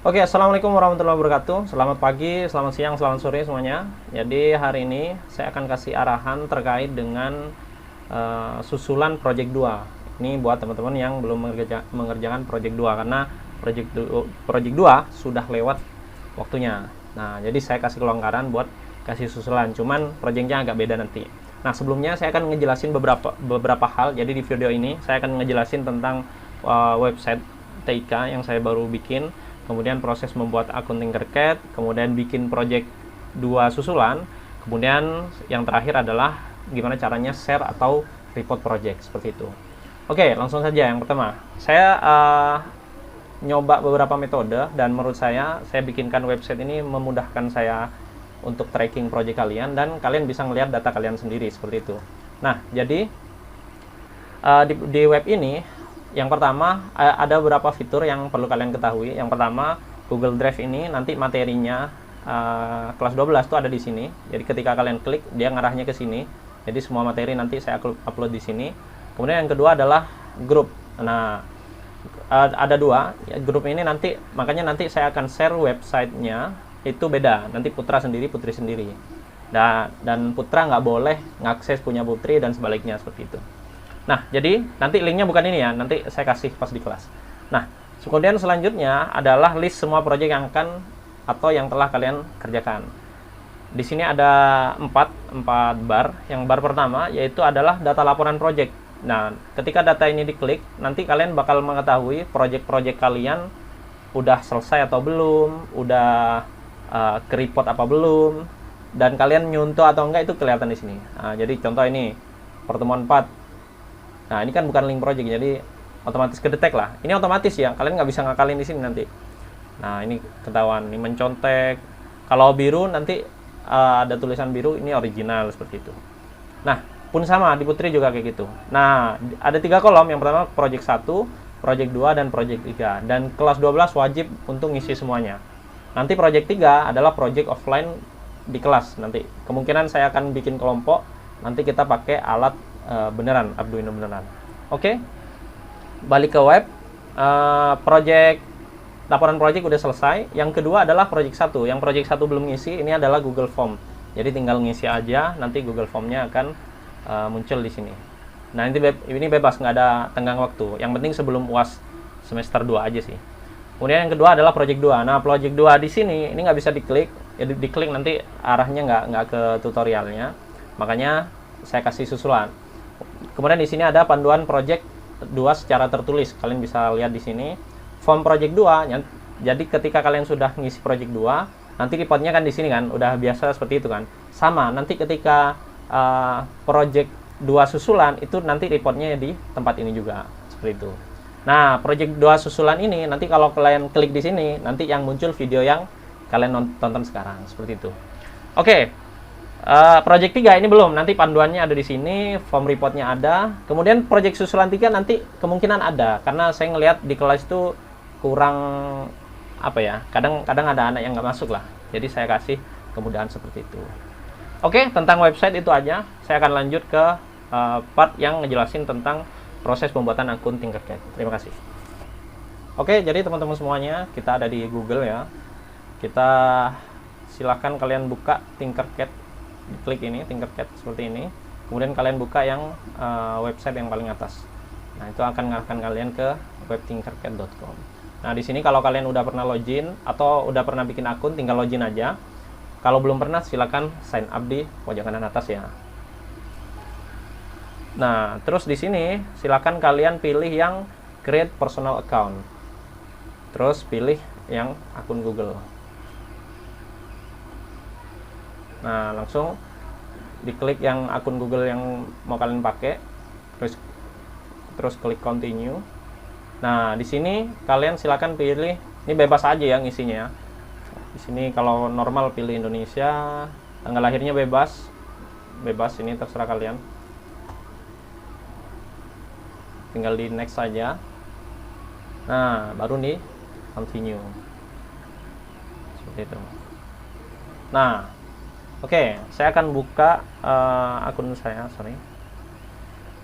Oke, assalamualaikum warahmatullahi wabarakatuh. Selamat pagi, selamat siang, selamat sore semuanya. Jadi hari ini saya akan kasih arahan terkait dengan susulan project 2. Ini buat teman-teman yang belum mengerjakan project 2 karena project 2 sudah lewat waktunya. Nah, jadi saya kasih kelonggaran buat kasih susulan. Cuman projectnya agak beda nanti. Nah, sebelumnya saya akan ngejelasin beberapa hal. Jadi di video ini saya akan ngejelasin tentang website TIK yang saya baru bikin, kemudian proses membuat akun Tinkercad, kemudian bikin project 2 susulan, kemudian yang terakhir adalah gimana caranya share atau report project seperti itu. Oke, langsung saja. Yang pertama, saya nyoba beberapa metode dan menurut saya bikinkan website ini memudahkan saya untuk tracking project kalian dan kalian bisa melihat data kalian sendiri seperti itu. Nah, jadi di web ini yang pertama ada beberapa fitur yang perlu kalian ketahui. Yang pertama, Google Drive ini nanti materinya kelas 12 itu ada di sini. Jadi ketika kalian klik, dia ngarahnya ke sini. Jadi semua materi nanti saya upload di sini. Kemudian yang kedua adalah grup. Nah, ada dua grup ini nanti, makanya nanti saya akan share websitenya itu beda. Nanti Putra sendiri, Putri sendiri. Dan Putra nggak boleh ngakses punya Putri dan sebaliknya seperti itu. Nah, jadi nanti linknya bukan ini ya, nanti saya kasih pas di kelas. Nah, kemudian selanjutnya adalah list semua proyek yang akan atau yang telah kalian kerjakan. Di sini ada 4 bar. Yang bar pertama yaitu adalah data laporan proyek. Nah, ketika data ini diklik, nanti kalian bakal mengetahui proyek-proyek kalian udah selesai atau belum, udah ke report apa belum, dan kalian nyuntuh atau enggak itu kelihatan di sini. Nah, jadi contoh ini pertemuan 4. Nah, ini kan bukan link project, jadi otomatis kedetek lah. Ini otomatis ya, kalian nggak bisa ngakalin di sini nanti. Nah, ini ketahuan, ini mencontek. Kalau biru nanti ada tulisan biru, ini original seperti itu. Nah, pun sama di Putri juga kayak gitu. Nah, ada 3 kolom. Yang pertama project 1, project 2, dan project 3. Dan kelas 12 wajib untuk ngisi semuanya. Nanti project 3 adalah project offline di kelas nanti. Kemungkinan saya akan bikin kelompok, nanti kita pakai alat beneran, Arduino beneran. Oke, balik ke web. Project laporan project udah selesai. Yang kedua adalah project 1. Yang project 1 belum ngisi, ini adalah Google Form. Jadi tinggal ngisi aja, nanti Google Formnya akan muncul di sini. Nah, ini bebas, nggak ada tenggang waktu. Yang penting sebelum UAS semester 2 aja sih. Kemudian yang kedua adalah project 2. Nah, project 2 di sini ini nggak bisa diklik. Ya, diklik nanti arahnya nggak ke tutorialnya. Makanya saya kasih susulan. Kemudian di sini ada panduan project 2 secara tertulis. Kalian bisa lihat di sini. Form project 2. Jadi ketika kalian sudah ngisi project 2, nanti reportnya kan di sini kan, udah biasa seperti itu kan. Sama, nanti ketika project 2 susulan itu nanti reportnya di tempat ini juga seperti itu. Nah, project 2 susulan ini nanti kalau kalian klik di sini, nanti yang muncul video yang kalian tonton sekarang seperti itu. Oke. Project 3 ini belum, nanti panduannya ada di sini, form reportnya ada. Kemudian project susulan 3 nanti kemungkinan ada, karena saya ngelihat di kelas itu kurang apa ya, kadang ada anak yang nggak masuk lah. Jadi saya kasih kemudahan seperti itu. Oke, tentang website itu aja. Saya akan lanjut ke part yang ngejelasin tentang proses pembuatan akun Tinkercad. Terima kasih. Oke, jadi teman-teman semuanya, kita ada di Google ya. Kita silakan kalian buka Tinkercad. Klik ini Tinkercad seperti ini, kemudian kalian buka yang website yang paling atas. Nah, itu akan mengarahkan kalian ke web tinkercad.com. Nah, di sini kalau kalian udah pernah login atau udah pernah bikin akun, tinggal login aja. Kalau belum pernah, silakan sign up di pojok kanan atas ya. Nah, terus di sini silakan kalian pilih yang create personal account, terus pilih yang akun Google. Nah, langsung diklik yang akun Google yang mau kalian pakai, terus klik continue. Nah, di sini kalian silakan pilih, ini bebas aja ya ngisinya. Di sini kalau normal pilih Indonesia, tanggal lahirnya bebas, ini terserah kalian. Tinggal di next saja. Nah, baru nih continue. Seperti itu. Nah, oke, saya akan buka akun saya,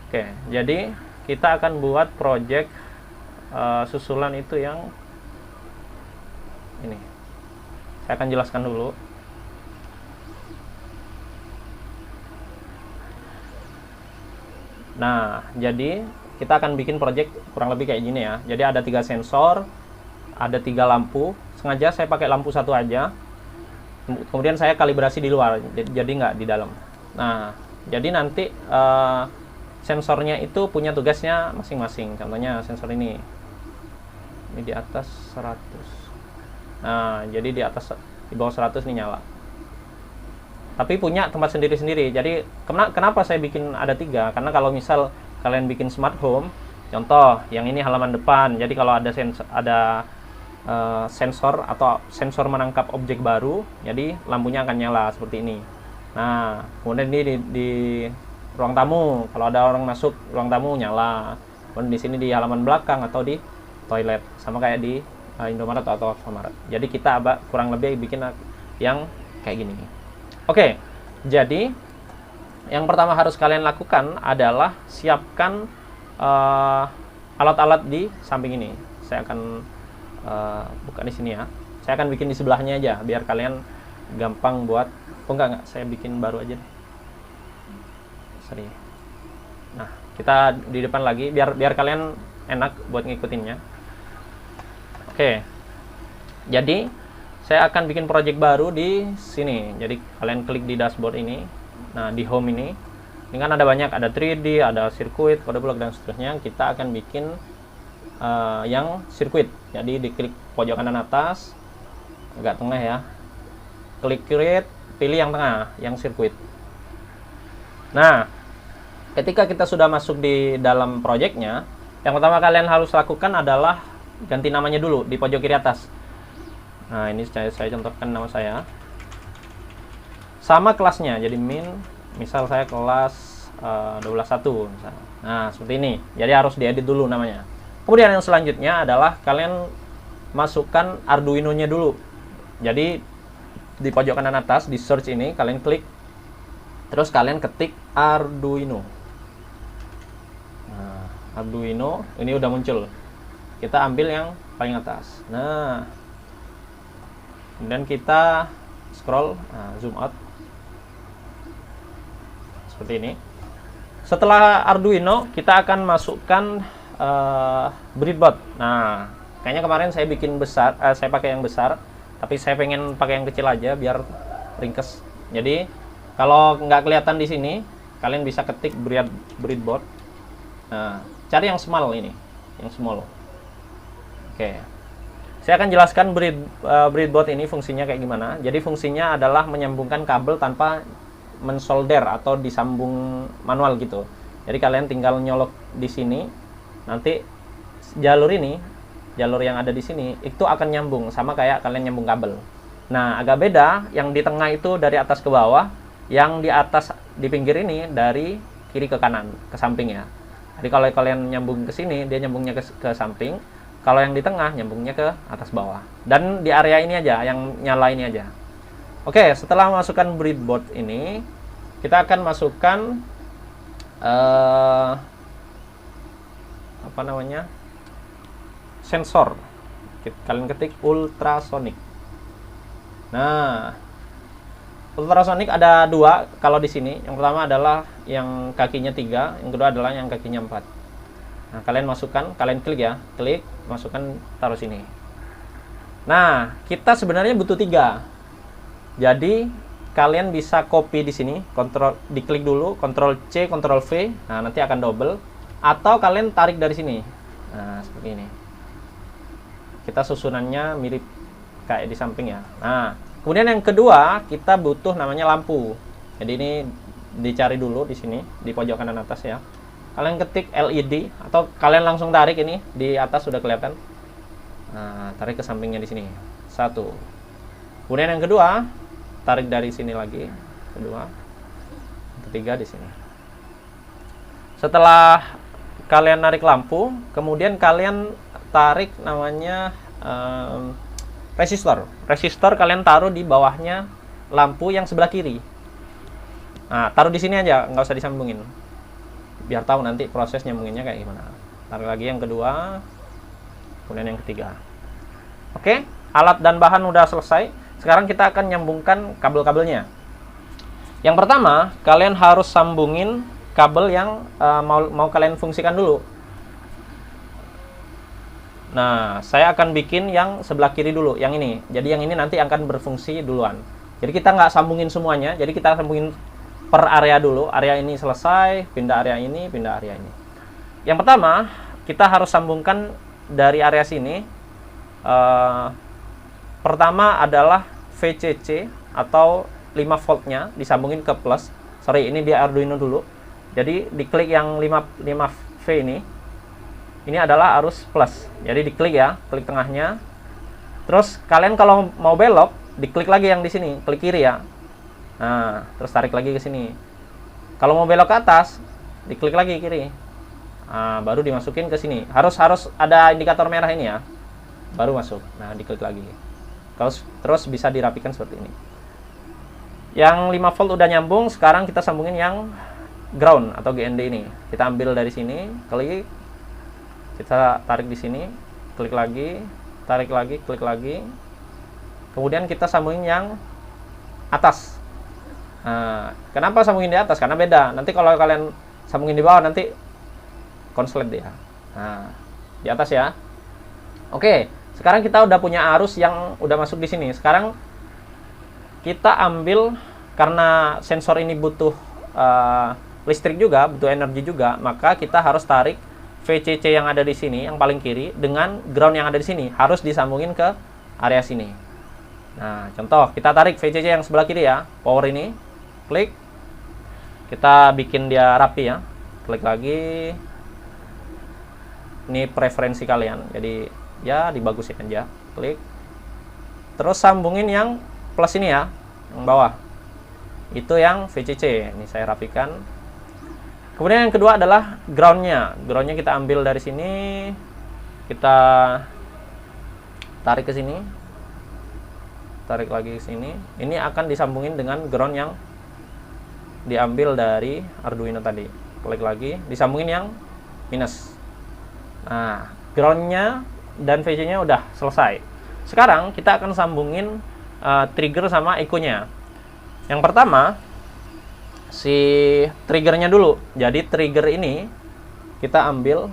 Oke, jadi kita akan buat project susulan itu yang Ini saya akan jelaskan dulu. Nah, jadi kita akan bikin project kurang lebih kayak gini ya. Jadi ada 3 sensor, ada 3 lampu. Sengaja saya pakai lampu satu aja. Kemudian saya kalibrasi di luar, jadi nggak di dalam. Nah, jadi nanti sensornya itu punya tugasnya masing-masing. Contohnya sensor ini di atas 100. Nah, jadi di bawah 100 ini nyala. Tapi punya tempat sendiri-sendiri. Jadi kenapa saya bikin ada 3? Karena kalau misal kalian bikin smart home, contoh yang ini halaman depan. Jadi kalau ada sensor atau sensor menangkap objek baru, jadi lampunya akan nyala seperti ini. Nah, kemudian ini di ruang tamu, kalau ada orang masuk ruang tamu nyala. Kemudian di sini di halaman belakang atau di toilet, sama kayak di Indomaret atau Alfamart. Jadi kita kurang lebih bikin yang kayak gini. Oke, jadi yang pertama harus kalian lakukan adalah siapkan alat-alat di samping ini. Saya akan buka di sini ya. Saya akan bikin di sebelahnya aja biar kalian gampang buat. Oh enggak, saya bikin baru aja. Sorry. Nah, kita di depan lagi biar kalian enak buat ngikutinnya. Oke. Jadi saya akan bikin project baru di sini. Jadi kalian klik di dashboard ini. Nah, di home ini kan ada banyak, ada 3D, ada sirkuit, kode blok dan seterusnya. Kita akan bikin yang sirkuit. Jadi diklik pojok kanan atas, agak tengah ya. Klik create, pilih yang tengah, yang sirkuit. Nah, ketika kita sudah masuk di dalam projectnya, yang pertama kalian harus lakukan adalah ganti namanya dulu di pojok kiri atas. Nah, ini saya contohkan nama saya. Sama kelasnya, jadi misal saya kelas 12.1 misalnya. Nah, seperti ini. Jadi harus diedit dulu namanya. Kemudian yang selanjutnya adalah kalian masukkan Arduino-nya dulu. Jadi di pojok kanan atas di search ini kalian klik, terus kalian ketik Arduino. Nah, Arduino ini udah muncul. Kita ambil yang paling atas. Nah, kemudian kita scroll, zoom out seperti ini. Setelah Arduino, kita akan masukkan breadboard. Nah, kayaknya kemarin saya bikin besar, saya pakai yang besar, tapi saya pengen pakai yang kecil aja biar ringkes. Jadi kalau nggak kelihatan di sini, kalian bisa ketik breadboard. Nah, cari yang small ini, yang small. Oke. Saya akan jelaskan breadboard ini fungsinya kayak gimana. Jadi fungsinya adalah menyambungkan kabel tanpa mensolder atau disambung manual gitu. Jadi kalian tinggal nyolok di sini, nanti jalur yang ada di sini itu akan nyambung sama kayak kalian nyambung kabel. Nah, agak beda, yang di tengah itu dari atas ke bawah, yang di atas di pinggir ini dari kiri ke kanan, ke samping ya. Jadi kalau kalian nyambung ke sini, dia nyambungnya ke samping. Kalau yang di tengah nyambungnya ke atas bawah. Dan di area ini aja, yang nyala ini aja. Oke, setelah masukkan breadboard ini, kita akan masukkan sensor. Kalian ketik ultrasonic. Nah, ultrasonic ada 2 kalau di sini. Yang pertama adalah yang kakinya 3, yang kedua adalah yang kakinya 4. Nah, kalian masukkan, kalian klik ya, klik, masukkan, taruh sini. Nah, kita sebenarnya butuh 3. Jadi kalian bisa copy di sini, diklik dulu, Ctrl C, Ctrl V, nah nanti akan double, atau kalian tarik dari sini. Nah, seperti ini. Kita susunannya mirip kayak di samping ya. Nah, kemudian yang kedua, kita butuh namanya lampu. Jadi ini dicari dulu di sini, di pojok kanan atas ya. Kalian ketik LED, atau kalian langsung tarik ini, di atas sudah kelihatan. Nah, tarik ke sampingnya di sini. 1. Kemudian yang kedua, tarik dari sini lagi, kedua, ketiga di sini. Setelah kalian narik lampu, kemudian kalian tarik namanya resistor. Resistor kalian taruh di bawahnya lampu yang sebelah kiri. Nah, taruh di sini aja, nggak usah disambungin. Biar tahu nanti proses nyambunginnya kayak gimana. Tarik lagi yang kedua, kemudian yang ketiga. Oke, alat dan bahan udah selesai. Sekarang kita akan nyambungkan kabel-kabelnya. Yang pertama, kalian harus sambungin kabel yang mau kalian fungsikan dulu. Nah, saya akan bikin yang sebelah kiri dulu, yang ini. Jadi yang ini nanti akan berfungsi duluan. Jadi kita nggak sambungin semuanya, jadi kita sambungin per area dulu. Area ini selesai, pindah area ini, pindah area ini. Yang pertama, kita harus sambungkan dari area sini. Pertama adalah VCC atau 5 voltnya disambungin ke plus. Sorry, ini di Arduino dulu. Jadi diklik yang 5V ini. Ini adalah arus plus. Jadi diklik ya, klik tengahnya. Terus kalian kalau mau belok, diklik lagi yang di sini, klik kiri ya. Nah, terus tarik lagi ke sini. Kalau mau belok ke atas, diklik lagi kiri. Nah, baru dimasukin ke sini. Harus ada indikator merah ini ya. Baru masuk. Nah, diklik lagi. Terus bisa dirapikan seperti ini. Yang 5 volt udah nyambung, sekarang kita sambungin yang ground atau GND ini. Kita ambil dari sini, klik. Kita tarik di sini, klik lagi, tarik lagi, klik lagi. Kemudian kita sambungin yang atas. Nah, kenapa sambungin di atas? Karena beda. Nanti kalau kalian sambungin di bawah nanti konslet dia. Nah, di atas ya. Oke, sekarang kita udah punya arus yang udah masuk di sini. Sekarang kita ambil, karena sensor ini butuh listrik juga, butuh energi juga, maka kita harus tarik VCC yang ada di sini, yang paling kiri, dengan ground yang ada di sini, harus disambungin ke area sini. Nah, contoh, kita tarik VCC yang sebelah kiri ya, power ini, klik, kita bikin dia rapi ya, klik lagi, ini preferensi kalian, jadi ya dibagusin aja, klik, terus sambungin yang plus ini ya, yang bawah, itu yang VCC, ini saya rapikan. Kemudian yang kedua adalah groundnya. Groundnya kita ambil dari sini, kita tarik ke sini, tarik lagi ke sini. Ini akan disambungin dengan ground yang diambil dari Arduino tadi. Klik lagi, disambungin yang minus. Nah, groundnya dan VC-nya udah selesai. Sekarang kita akan sambungin trigger sama echo-nya. Yang pertama, si triggernya dulu. Jadi trigger ini kita ambil,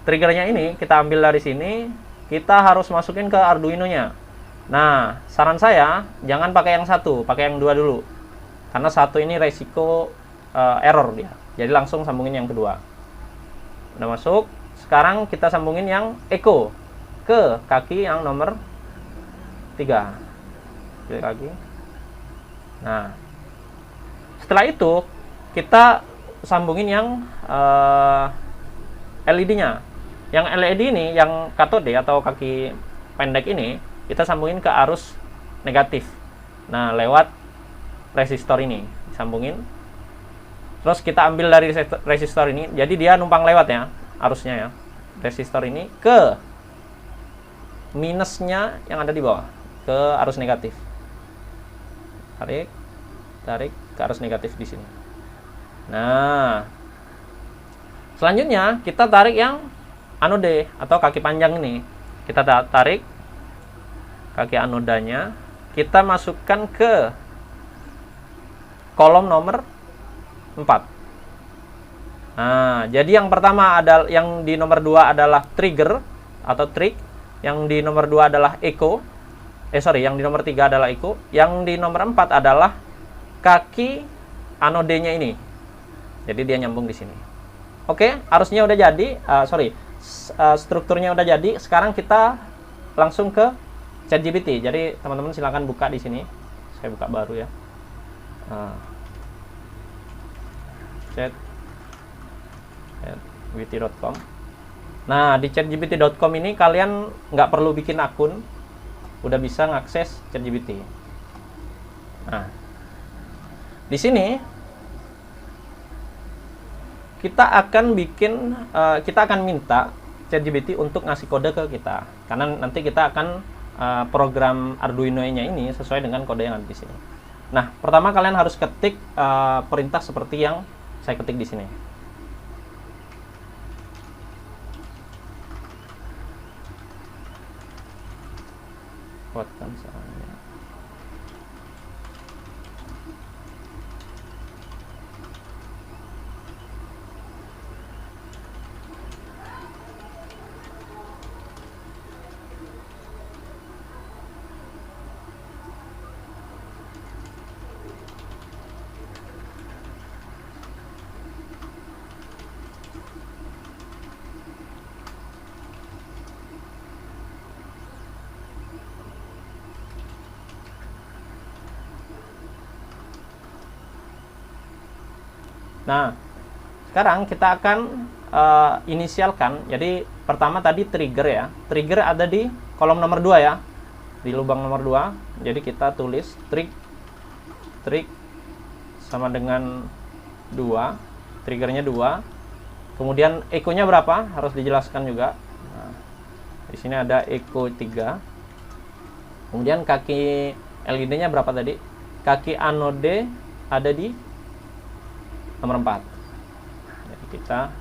triggernya ini kita ambil dari sini, kita harus masukin ke Arduino-nya. Nah, saran saya jangan pakai yang satu, pakai yang dua dulu, karena satu ini resiko error dia. Jadi langsung sambungin yang kedua. Udah masuk. Sekarang kita sambungin yang echo ke kaki yang nomor 3. Klik lagi. Nah, setelah itu kita sambungin yang LED-nya. Yang LED ini, yang katode atau kaki pendek ini, kita sambungin ke arus negatif. Nah, lewat resistor ini disambungin. Terus kita ambil dari resistor ini, jadi dia numpang lewat ya, arusnya ya. Resistor ini ke minusnya yang ada di bawah, ke arus negatif. Tarik ke arus negatif di sini. Nah, selanjutnya kita tarik yang anode atau kaki panjang ini. Kita tarik kaki anodanya, kita masukkan ke kolom nomor 4. Nah, jadi yang pertama adalah, yang di nomor 2 adalah trigger atau trig, yang di nomor 2 adalah echo. Yang di nomor 3 adalah echo, yang di nomor 4 adalah kaki anodenya ini. Jadi dia nyambung di sini. Oke, arusnya udah jadi, strukturnya udah jadi. Sekarang kita langsung ke ChatGPT. Jadi teman-teman silakan buka di sini. Saya buka baru ya. ChatGPT.com. Nah, di ChatGPT.com ini kalian nggak perlu bikin akun, udah bisa ngakses ChatGPT. Nah, di sini kita akan minta ChatGPT untuk ngasih kode ke kita, karena nanti kita akan program Arduino-nya ini sesuai dengan kode yang ada di sini. Nah, pertama kalian harus ketik perintah seperti yang saya ketik di sini. kuatkan soalnya. Nah, sekarang kita akan inisialkan. Jadi pertama tadi trigger ya. Trigger ada di kolom nomor 2 ya. Di lubang nomor 2. Jadi kita tulis trig sama dengan 2. Triggernya 2. Kemudian echo-nya berapa? Harus dijelaskan juga. Nah, di sini ada echo 3. Kemudian kaki LED-nya berapa tadi? Kaki anode ada di nomor 4. Jadi kita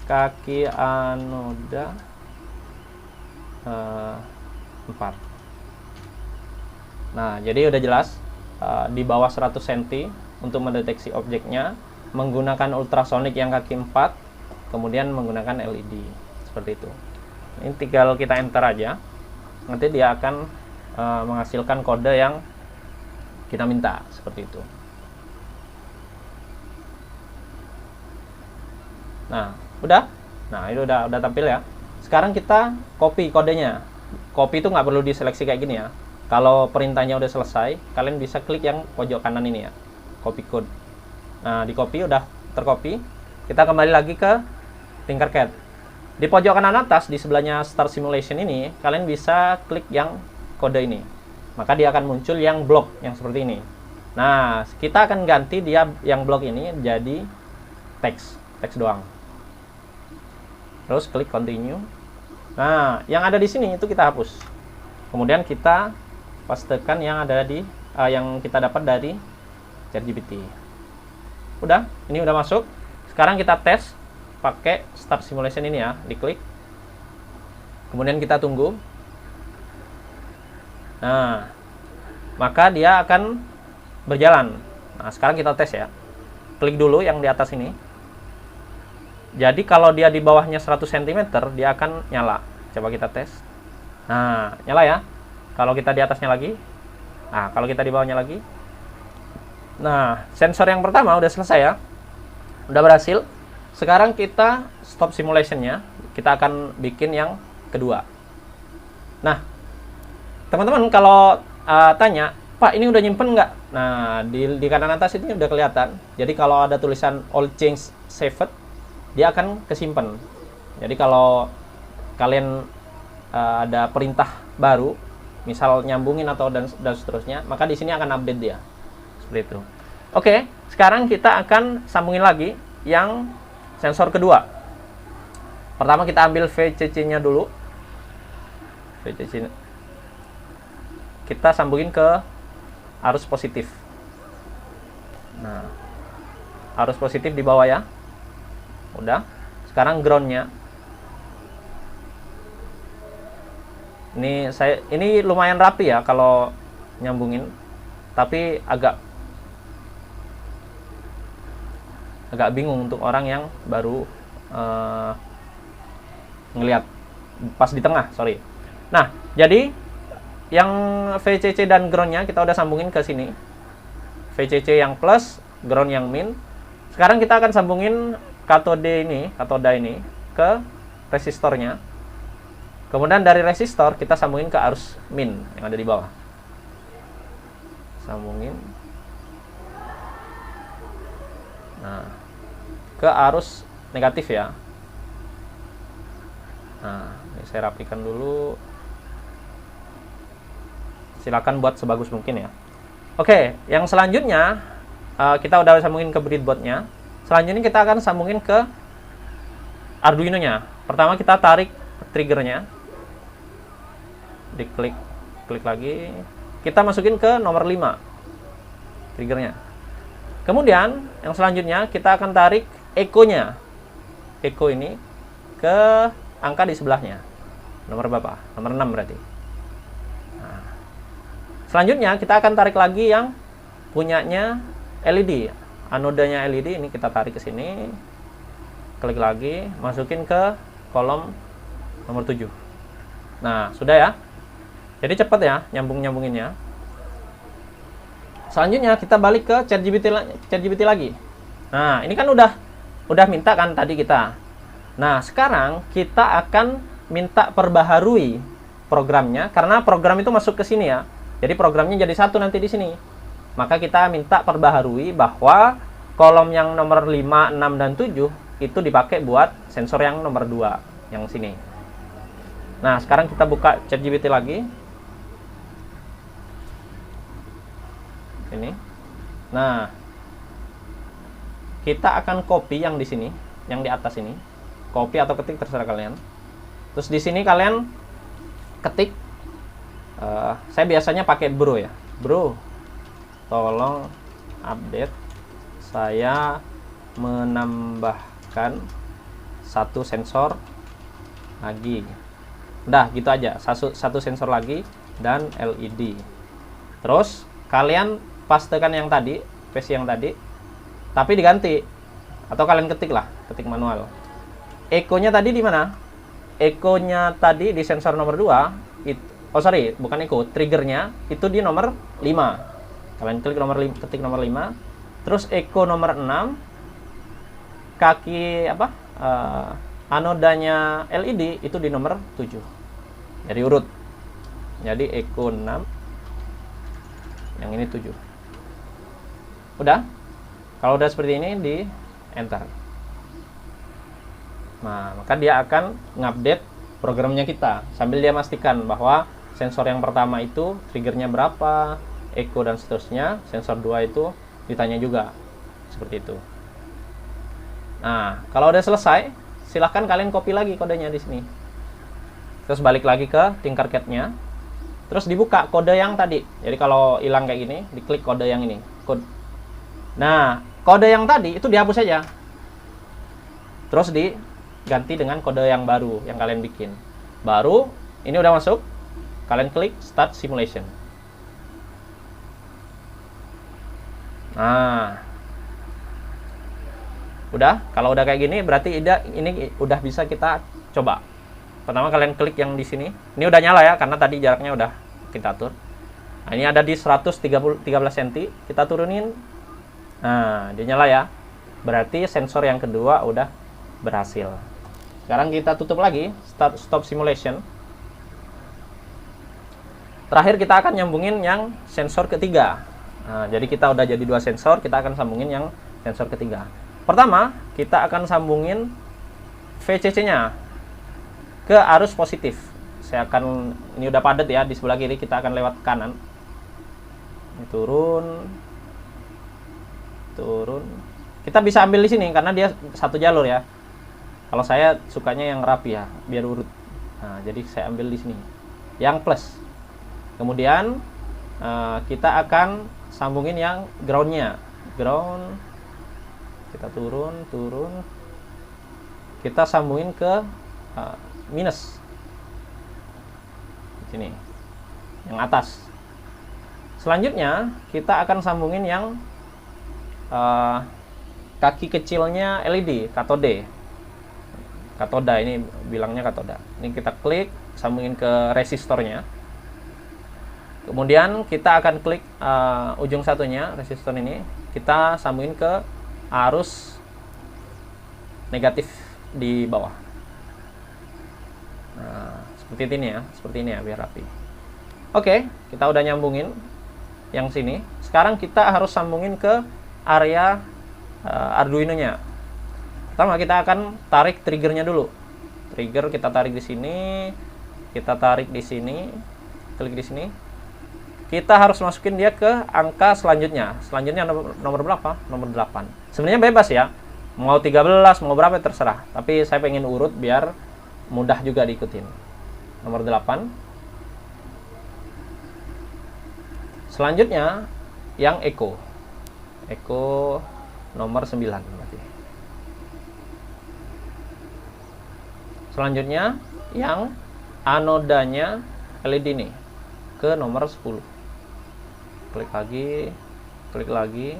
kaki anoda 4. Nah, jadi udah jelas di bawah 100 cm untuk mendeteksi objeknya menggunakan ultrasonic yang kaki 4, kemudian menggunakan LED seperti itu. Ini tinggal kita enter aja. Nanti dia akan menghasilkan kode yang kita minta seperti itu. Nah, udah. Nah, itu udah tampil ya. Sekarang kita copy kodenya. Copy itu nggak perlu diseleksi kayak gini ya. Kalau perintahnya udah selesai, kalian bisa klik yang pojok kanan ini ya. Copy code. Nah, di copy udah tercopy. Kita kembali lagi ke Tinkercad. Di pojok kanan atas di sebelahnya Start Simulation ini, kalian bisa klik yang kode ini. Maka dia akan muncul yang blok yang seperti ini. Nah, kita akan ganti dia yang blok ini jadi teks doang. Terus klik continue. Nah, yang ada di sini itu kita hapus. Kemudian kita pastekan yang ada di yang kita dapat dari ChatGPT. Udah, ini udah masuk. Sekarang kita tes pakai Start Simulation ini ya, diklik. Kemudian kita tunggu. Nah, maka dia akan berjalan. Nah, sekarang kita tes ya. Klik dulu yang di atas ini. Jadi kalau dia di bawahnya 100 cm, dia akan nyala. Coba kita tes. Nah, nyala ya. Kalau kita di atasnya lagi. Nah, kalau kita di bawahnya lagi. Nah, sensor yang pertama udah selesai ya. Udah berhasil. Sekarang kita stop simulationnya. Kita akan bikin yang kedua. Nah, teman-teman kalau tanya, Pak ini udah nyimpen nggak? Nah, di kanan atas ini udah kelihatan. Jadi kalau ada tulisan all change saved, dia akan kesimpan. Jadi kalau kalian ada perintah baru, misal nyambungin atau dan seterusnya, maka di sini akan update dia. Seperti itu. Oke, sekarang kita akan sambungin lagi yang sensor kedua. Pertama kita ambil VCC-nya dulu. VCC kita sambungin ke arus positif. Nah, arus positif di bawah ya. Udah. Sekarang groundnya. Ini lumayan rapi ya kalau nyambungin, tapi agak bingung untuk orang yang baru ngelihat pas di tengah, sorry. Nah, jadi yang VCC dan groundnya kita udah sambungin ke sini. VCC yang plus, ground yang min. Sekarang kita akan sambungin katoda ini ke resistornya. Kemudian dari resistor kita sambungin ke arus min yang ada di bawah. Sambungin. Nah, ke arus negatif ya. Nah, ini saya rapikan dulu. Silakan buat sebagus mungkin ya. Oke, yang selanjutnya kita udah sambungin ke breadboard-nya. Selanjutnya kita akan sambungin ke Arduino-nya. Pertama kita tarik triggernya. Diklik lagi. Kita masukin ke nomor 5 triggernya. Kemudian yang selanjutnya kita akan tarik echo-nya. Echo ini ke angka di sebelahnya. Nomor berapa? Nomor 6 berarti. Nah, Selanjutnya kita akan tarik lagi yang punyanya LED. Anodanya LED ini kita tarik ke sini. Klik lagi, masukin ke kolom nomor 7. Nah, sudah ya. Jadi cepat ya nyambunginnya. Selanjutnya kita balik ke ChatGPT lagi. Nah, ini kan udah minta kan tadi kita. Nah, sekarang kita akan minta perbaharui programnya karena program itu masuk ke sini ya. Jadi programnya jadi satu nanti di sini. Maka kita minta perbaharui bahwa kolom yang nomor 5, 6 dan 7 itu dipakai buat sensor yang nomor 2 yang sini. Nah, sekarang kita buka ChatGPT lagi. Ini. Nah, kita akan copy yang di sini, yang di atas ini. Copy atau ketik terserah kalian. Terus di sini kalian ketik. Saya biasanya pakai bro ya. Bro, tolong update. Saya menambahkan satu sensor lagi. Udah gitu aja. Satu sensor lagi dan LED. Terus kalian pastekan yang tadi, paste yang tadi, tapi diganti atau kalian ketik manual. Echo-nya tadi di mana? Echo-nya tadi di sensor nomor 2 bukan echo, triggernya itu di nomor 5. Kalian klik ketik nomor 5. Terus echo nomor 6 kaki anodanya LED itu di nomor 7. Jadi urut. Jadi echo 6 yang ini 7. Udah? Kalau udah seperti ini di enter. Nah, maka dia akan ngupdate programnya kita sambil dia pastikan bahwa sensor yang pertama itu triggernya berapa, echo dan seterusnya. Sensor 2 itu ditanya juga. Seperti itu. Nah, kalau udah selesai, silahkan kalian copy lagi kodenya di sini. Terus balik lagi ke Tinkercad-nya. Terus dibuka kode yang tadi. Jadi kalau hilang kayak gini, diklik kode yang ini. Nah, kode yang tadi itu dihapus saja. Terus diganti dengan kode yang baru yang kalian bikin. Baru, ini udah masuk. Kalian klik Start Simulation. Nah, udah. Kalau udah kayak gini, berarti ini udah bisa kita coba. Pertama kalian klik yang di sini. Ini udah nyala ya, karena tadi jaraknya udah kita atur. Nah, ini ada di 113 cm. Kita turunin. Nah, dia nyala ya. Berarti sensor yang kedua udah berhasil. Sekarang kita tutup lagi. Stop Simulation. Terakhir kita akan nyambungin yang sensor ketiga. Nah, jadi kita udah jadi 2 sensor. Kita akan sambungin yang sensor ketiga. Pertama, kita akan sambungin VCC-nya ke arus positif. Ini udah padat ya, di sebelah kiri kita akan lewat kanan. Ini turun. Kita bisa ambil di sini karena dia satu jalur ya. Kalau saya sukanya yang rapi ya, biar urut. Nah, jadi saya ambil di sini. Yang plus. Kemudian kita akan sambungin yang ground-nya. Ground. Kita turun. Kita sambungin ke minus. Sini. Yang atas. Selanjutnya kita akan sambungin yang kaki kecilnya LED, katode. Katoda, ini bilangnya katoda. Ini kita klik, sambungin ke resistornya. Kemudian kita akan klik ujung satunya, resistor ini. Kita sambungin ke arus negatif di bawah. Nah, seperti ini ya, biar rapi. Oke, kita udah nyambungin yang sini. Sekarang kita harus sambungin ke area Arduino-nya. Pertama kita akan tarik triggernya dulu. Trigger kita tarik di sini, kita tarik di sini, klik di sini. Kita harus masukin dia ke angka selanjutnya. Selanjutnya nomor berapa? Nomor 8. Sebenarnya bebas ya. Mau 13, mau berapa terserah. Tapi saya pengen urut biar mudah juga diikutin. Nomor 8. Selanjutnya yang echo. Echo nomor 9 berarti. Selanjutnya yang anodanya LED ini ke nomor 10. klik lagi, klik lagi,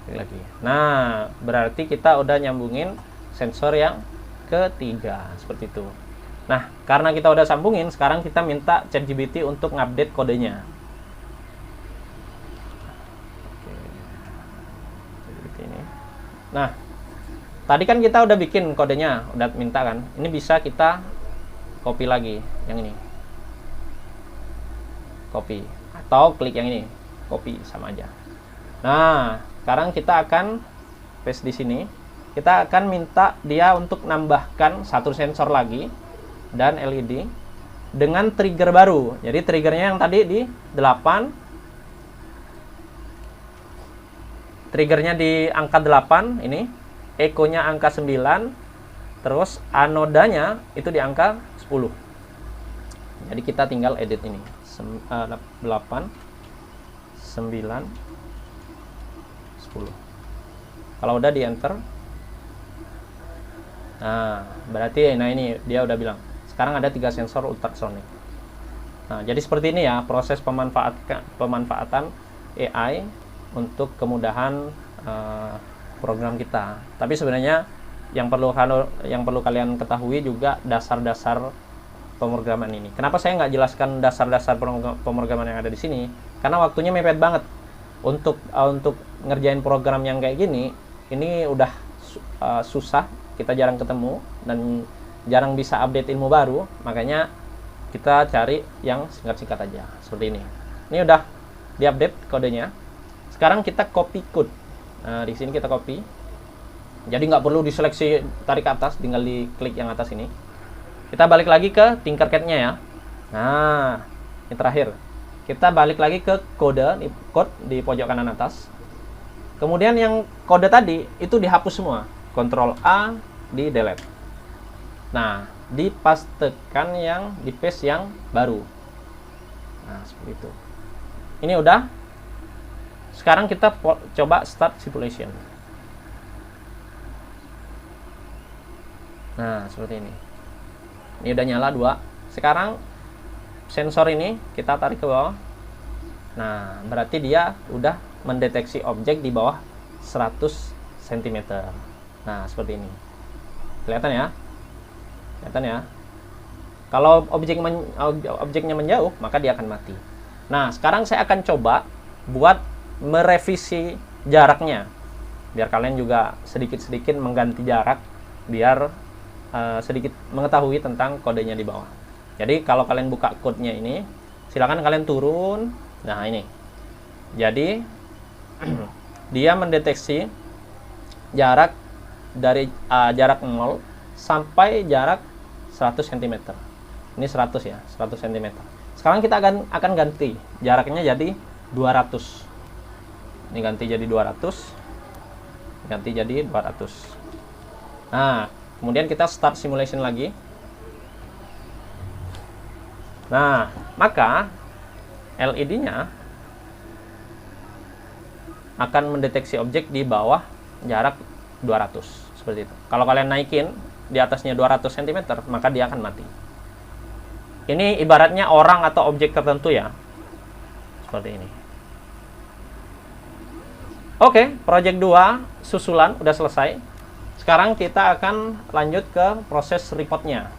klik lagi. Nah, berarti kita udah nyambungin sensor yang ketiga, seperti itu. Nah, karena kita udah sambungin, sekarang kita minta ChatGPT untuk ngupdate kodenya. Oke. ChatGPT ini. Nah, tadi kan kita udah bikin kodenya, udah minta kan. Ini bisa kita copy lagi, yang ini. Copy. Atau klik yang ini, copy, sama aja. Nah, sekarang kita akan paste di sini. Kita akan minta dia untuk nambahkan satu sensor lagi dan LED dengan trigger baru. Jadi triggernya yang tadi di 8, triggernya di angka 8 ini, ekonya angka 9, terus anodanya itu di angka 10. Jadi kita tinggal edit ini. 8, 9, 10. Kalau udah di enter, nah berarti ini dia udah bilang sekarang ada 3 sensor ultrasonic. Nah, jadi seperti ini ya proses pemanfaatan AI untuk kemudahan program kita. Tapi sebenarnya yang perlu kalian ketahui juga dasar-dasar pemrograman ini. Kenapa saya nggak jelaskan dasar-dasar pemrograman yang ada di sini? Karena waktunya mepet banget. Untuk ngerjain program yang kayak gini, ini udah susah, kita jarang ketemu dan jarang bisa update ilmu baru, makanya kita cari yang singkat-singkat aja seperti ini. Ini udah diupdate kodenya. Sekarang kita copy code. Nah, di sini kita copy. Jadi nggak perlu diseleksi tarik ke atas, tinggal diklik yang atas ini. Kita balik lagi ke Tinkercad-nya ya. Nah, ini terakhir. Kita balik lagi ke code di pojok kanan atas. Kemudian yang kode tadi itu dihapus semua. Ctrl A, di delete. Nah, dipastekan di paste yang baru. Nah, seperti itu. Ini udah. Sekarang kita coba start simulation. Nah, seperti ini. Ini udah nyala 2. Sekarang sensor ini kita tarik ke bawah. Nah, berarti dia udah mendeteksi objek di bawah 100 cm. Nah, seperti ini. Kelihatan ya? Kelihatan ya? Kalau objeknya menjauh, maka dia akan mati. Nah, sekarang saya akan coba buat merevisi jaraknya. Biar kalian juga sedikit-sedikit mengganti jarak, biar sedikit mengetahui tentang kodenya di bawah. Jadi kalau kalian buka kodenya ini, silakan kalian turun. Nah, ini. Jadi dia mendeteksi jarak dari jarak 0 sampai jarak 100 cm. Ini 100 ya, 100 cm. Sekarang kita akan ganti jaraknya jadi 200. Ini ganti jadi 200. Ganti jadi 200. Nah, kemudian kita start simulation lagi. Nah, maka LED-nya akan mendeteksi objek di bawah jarak 200, seperti itu. Kalau kalian naikin di atasnya 200 cm, maka dia akan mati. Ini ibaratnya orang atau objek tertentu ya. Seperti ini. Oke, project 2 susulan udah selesai. Sekarang kita akan lanjut ke proses reportnya.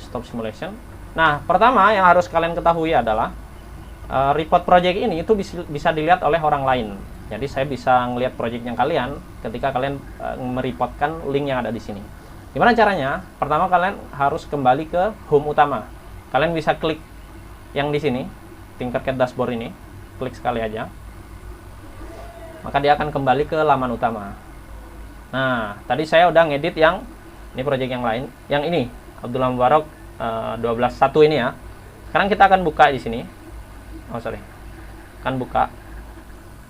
Stop simulation. Nah, pertama yang harus kalian ketahui adalah report project ini itu bisa dilihat oleh orang lain. Jadi saya bisa ngelihat projectnya kalian ketika kalian mereportkan link yang ada di sini. Gimana caranya? Pertama kalian harus kembali ke home utama. Kalian bisa klik yang di sini, Tinkercad dashboard ini, klik sekali aja. Maka dia akan kembali ke laman utama. Nah, tadi saya udah ngedit yang ini project yang lain, yang ini Abdullah Mubarak 12.1 ini ya. Sekarang kita akan buka di sini. Oh, sorry. Akan buka.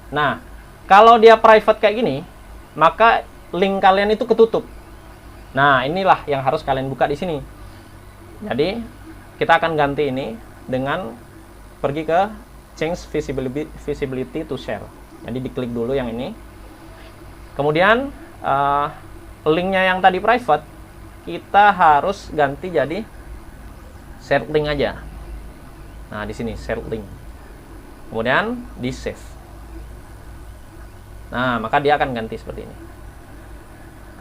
Nah, kalau dia private kayak gini, maka link kalian itu ketutup. Nah, inilah yang harus kalian buka di sini. Jadi, kita akan ganti ini dengan pergi ke change visibility to share. Jadi diklik dulu yang ini. Kemudian linknya yang tadi private, kita harus ganti jadi share link aja. Nah, di sini share link. kemudian di save. Nah, maka dia akan ganti seperti ini.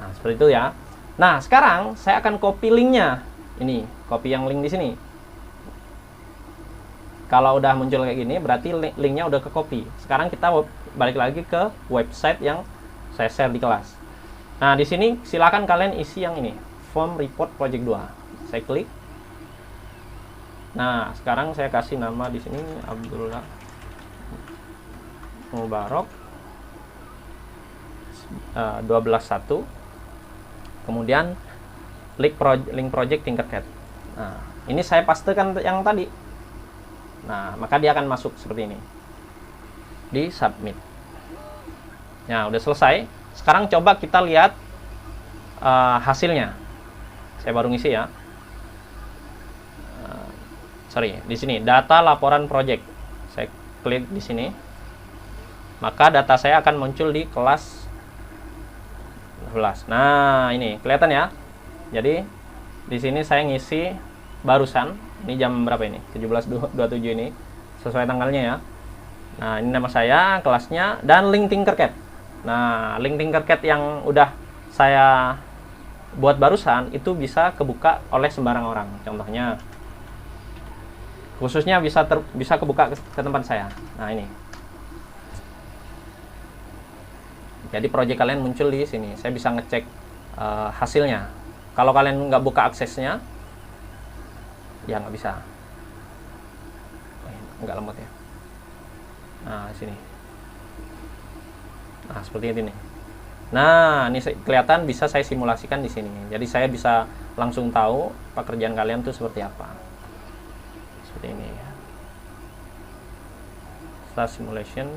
Nah, seperti itu ya. Nah, sekarang saya akan copy linknya. Ini, copy yang link di sini. Kalau udah muncul kayak gini, berarti linknya udah ke copy. Sekarang kita balik lagi ke website yang saya share di kelas. Nah, di sini silakan kalian isi yang ini, form report project 2. Saya klik. Nah, sekarang saya kasih nama di sini Abdullah Mubarok 12.1. Kemudian link project Tinkercad. Nah, ini saya pastekan yang tadi. Nah, maka dia akan masuk seperti ini. Di submit. Nah, udah selesai. Sekarang coba kita lihat hasilnya. Saya baru ngisi ya. Sorry, di sini data laporan project. Saya klik di sini. Maka data saya akan muncul di kelas 12. Nah, ini kelihatan ya. Jadi di sini saya ngisi barusan. Ini jam berapa ini? 17.27 ini. Sesuai tanggalnya ya. Nah, ini nama saya, kelasnya, dan link Tinkercad. Nah, link Tinkercad yang udah saya buat barusan itu bisa kebuka oleh sembarang orang. Contohnya, khususnya bisa kebuka ke tempat saya. Nah, ini. Jadi project kalian muncul di sini. Saya bisa ngecek hasilnya. Kalau kalian nggak buka aksesnya, ya nggak bisa. Nggak lemot ya. Nah, sini. Nah, seperti ini nih. Nah, ini kelihatan bisa saya simulasikan di sini. Jadi saya bisa langsung tahu pekerjaan kalian tuh seperti apa. Seperti ini ya. Start simulation.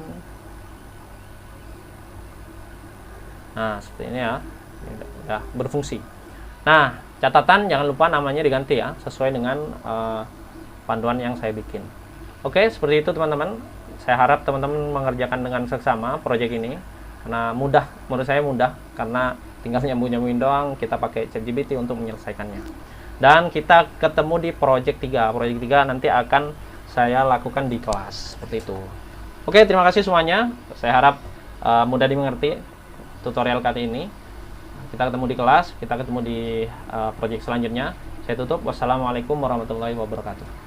Nah, seperti ini ya. Ini udah berfungsi. Nah, catatan jangan lupa namanya diganti ya, sesuai dengan panduan yang saya bikin. Oke, seperti itu teman-teman. Saya harap teman-teman mengerjakan dengan seksama proyek ini. Karena mudah, menurut saya mudah. Karena tinggal nyambung-nyambungin doang, kita pakai ChatGPT untuk menyelesaikannya. Dan kita ketemu di project 3. Project 3 nanti akan saya lakukan di kelas. Seperti itu. Oke, terima kasih semuanya. Saya harap mudah dimengerti tutorial kali ini. Kita ketemu di kelas, kita ketemu di project selanjutnya. Saya tutup. Wassalamualaikum warahmatullahi wabarakatuh.